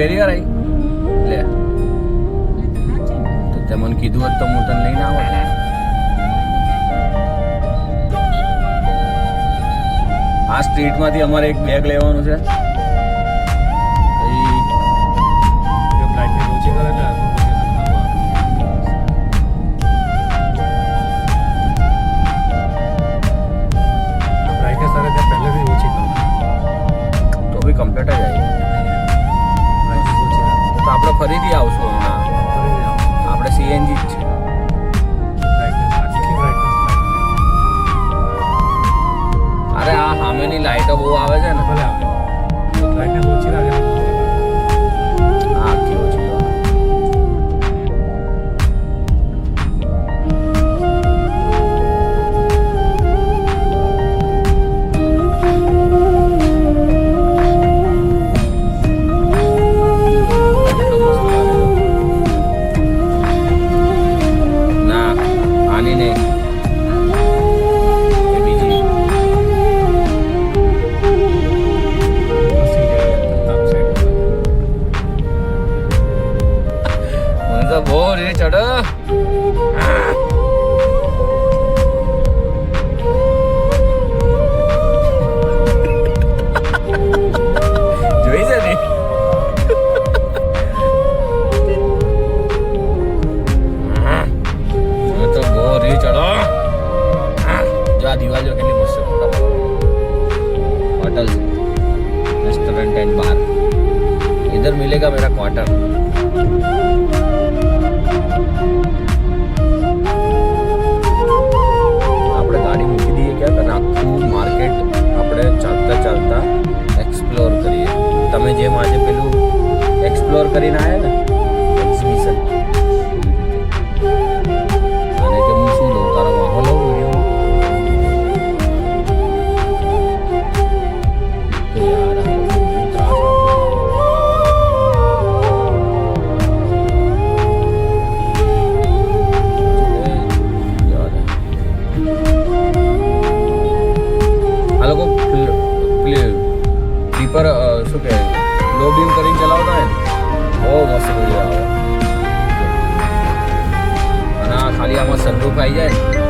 પહેલી વાર આવી લે તો તે મને કીધું હોત તો હું તને લઈને આવત. આ સ્ટ્રીટમાંથી અમારે એક બેગ લેવાનું છે. તો બી કમ્પ્લીટ જ આવી તો આપણે ફરીથી આવશું હમણાં. આપણે સીએનજી જ છે. અરે આ સામેની લાઈટો બહુ આવે છે ને. હા આખી ઓછી ચડો જોઈ છે ને તો બહુ રે ચડો. જો આ દિવાલ જો કેટલી મસ્ત होटल रेस्टोरेंट एंड बार इधर मिलेगा मेरा क्वार्टर. આપણે ગાડી મૂકી દઈએ ક્યાં અને આખું માર્કેટ આપણે ચાલતા ચાલતા એક્સપ્લોર કરીએ. તમે જેમ આજે પેલું એક્સપ્લોર કરીને આવ્યા ને એક્ઝિબિશન અને કે હું શું લઉં તારો વાહો લઉં પર શું કહે લો બીમ કરીને ચલાવતા હોય ને બહુ મસ્ત વિડીયો આવે. અને ખાલી આમાં સનરૂફ આવી જાય